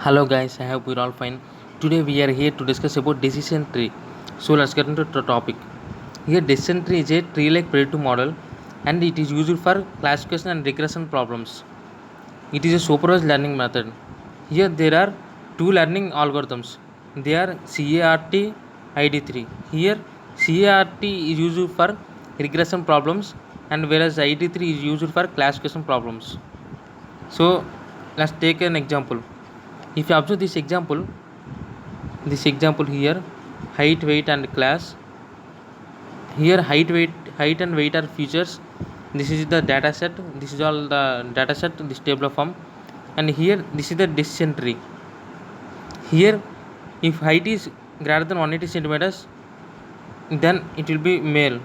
Hello guys, I hope we're all fine. Today we are here to discuss about decision tree. So let's get into the topic. Here decision tree is a tree-like predictive model and it is used for classification and regression problems. It is a supervised learning method. Here there are two learning algorithms. They are CART ID3. Here CART is used for regression problems and whereas ID3 is used for classification problems. So let's take an example. If you observe this example here, height, weight and class. Here height and weight are features. This is the data set. This is all the data set, this table of form. And here this is the decision tree. Here if height is greater than 180 centimeters, then it will be male.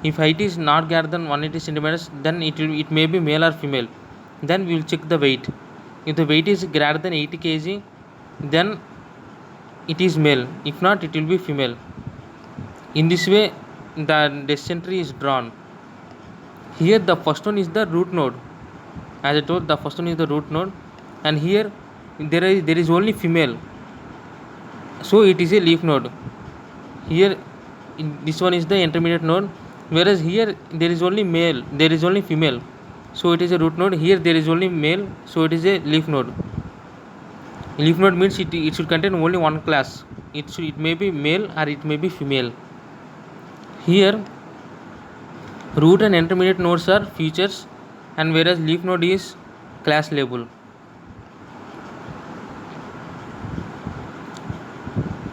If height is not greater than 180 centimeters, then it may be male or female. Then we will check the weight. If the weight is greater than 80 kg, then it is male. If not, it will be female. In this way the decision tree is drawn. Here the first one is the root node. As I told, the first one is the root node, and here there is only female, so it is a leaf node. Here this one is the intermediate node, whereas here there is only male, there is only female, so it is a root node. Here there is only male, so it is a leaf node. Leaf node means it should contain only one class. It may be male or it may be female. Here root and intermediate nodes are features, and whereas leaf node is class label.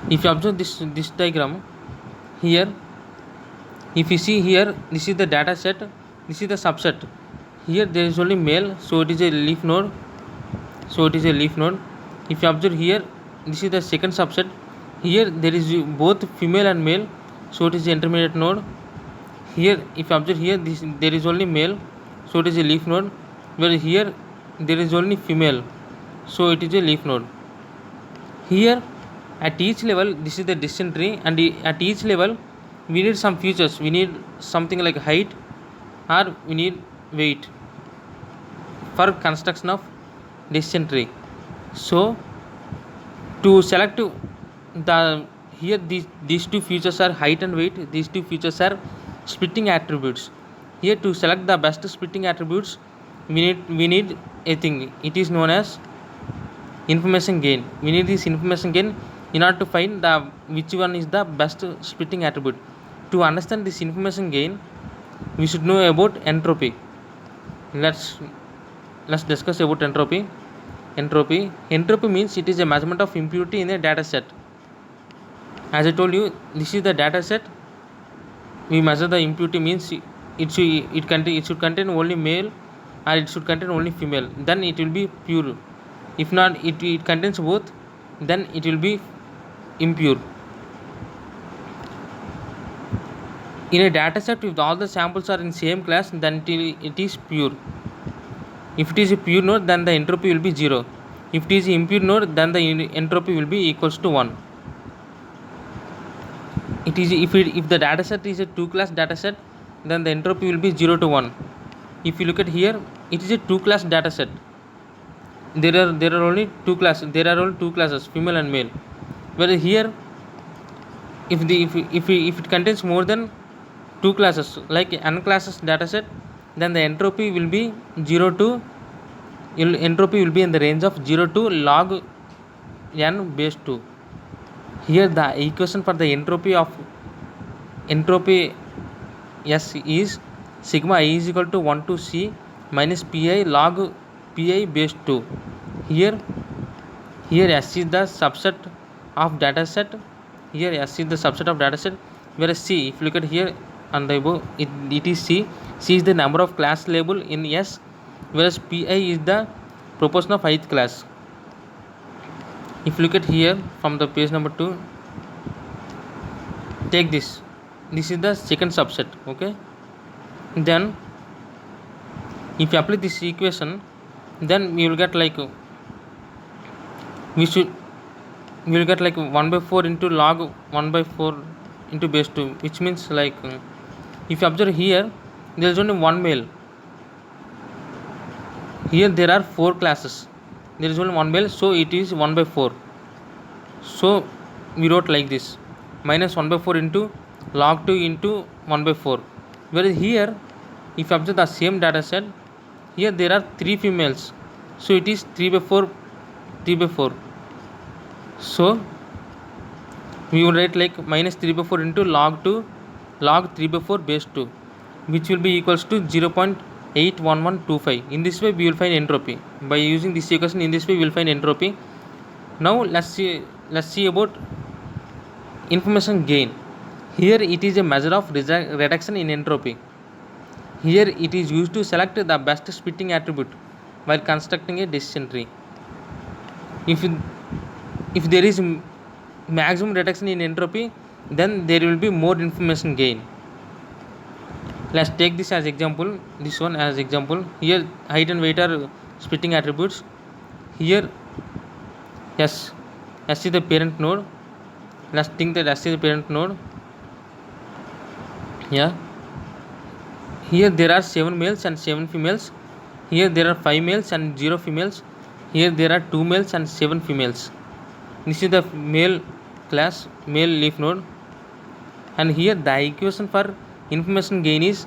If you observe this diagram here, if you see here, this is the data set, this is the subset. Here there is only male, so it is a leaf node, If you observe here, this is the second subset. Here there is both female and male, so it is the intermediate node. Here if you observe here, there is only male, so it is a leaf node, whereas here there is only female, so it is a leaf node. Here at each level, this is the decision tree, and at each level we need some features. We need something like height or we need weight for construction of decision tree. So to select the here these two features are height and weight. These two features are splitting attributes. Here to select the best splitting attributes, we need a thing. It is known as information gain. We need this information gain in order to find the which one is the best splitting attribute. To understand this information gain, we should know about entropy. Let's discuss about entropy. Entropy means it is a measurement of impurity in a data set. As I told you, this is the data set. We measure the impurity means it should contain only male or it should contain only female, then it will be pure. If not, it contains both, then it will be impure. In a data set, if all the samples are in same class, then it is pure. If it is a pure node, then the entropy will be 0. If it is an impure node, then the entropy will be equals to 1. If the data set is a 2-class data set, then the entropy will be 0 to 1. If you look at here, it is a 2-class data set. There are only two classes. There are only two classes, female and male. Whereas here, if it contains more than two classes, like n classes data set, then the entropy will be 0 to entropy will be in the range of 0 to log n base 2. Here the equation for the entropy S is sigma I is equal to 1 to C minus Pi log Pi base 2. Here S is the subset of data set. Whereas C, if you look at here on the above, it is C. C is the number of class label in S, whereas Pi is the proportion of ith class. If you look at here from the page number 2, take this is the second subset. Okay, then if you apply this equation, then we will get like 1/4 into log 1/4 into base 2, which means like if you observe here, there is only one male. Here there are 4 classes. there is only one male, so it is 1 by 4. So we wrote like this, minus 1 by 4 into log 2 into 1 by 4. Whereas here, if you observe the same data set, here there are 3 females, so it is 3 by 4, 3 by 4. So we will write like minus 3 by 4 into log 2 log 3 by 4 base 2, which will be equals to 0.81125. In this way we will find entropy. By using this equation, in this way we will find entropy. Now let's see about information gain. Here it is a measure of reduction in entropy. Here it is used to select the best splitting attribute while constructing a decision tree. If there is maximum reduction in entropy, then there will be more information gain. Let's take this as example, this one as example. Here height and weight are splitting attributes. Here s is the parent node. Let's think that s is the parent node. Yeah, here there are 7 males and 7 females. Here there are 5 males and 0 females. Here there are 2 males and 7 females. This is the male class, male leaf node. And here the equation for information gain is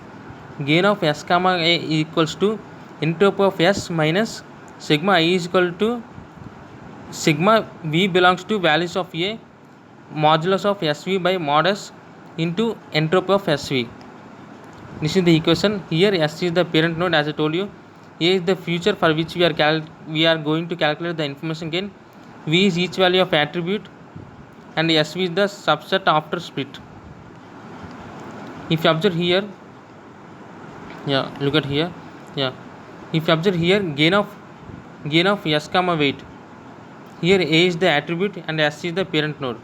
gain of s comma a equals to entropy of s minus sigma I is equal to sigma v belongs to values of a modulus of sv by mod s into entropy of sv. This is the equation. Here s is the parent node, as I told you. A is the future for which we are going to calculate the information gain. V is each value of attribute, and sv is the subset after split. If you observe here, look at here. If you observe here, gain of s comma weight. Here a is the attribute and s is the parent node.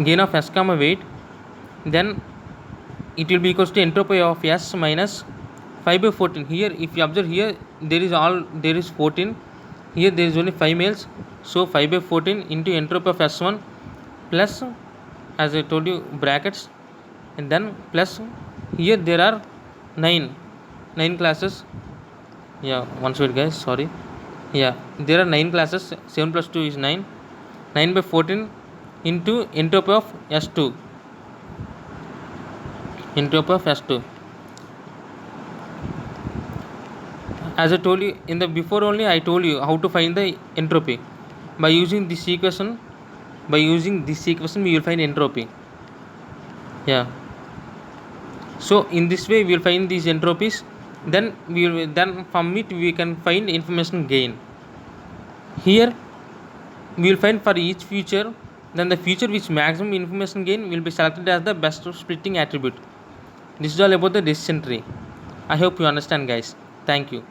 Gain of s comma weight, then it will be equals to entropy of s minus 5 by 14. Here if you observe here, there is 14. Here there is only 5 males, so 5 by 14 into entropy of s1 plus, as I told you, brackets, and then plus here there are 9 classes. One second guys, sorry. There are 9 classes. 7 plus 2 is 9. 9 by 14 into entropy of s2. Entropy of s2. As I told you in the before only, I told you how to find the entropy. By using this equation, we will find entropy. So in this way we will find these entropies. Then from it we can find information gain. Here we will find for each feature, then the feature which maximum information gain will be selected as the best splitting attribute. This is all about the decision tree. I hope you understand guys. Thank you.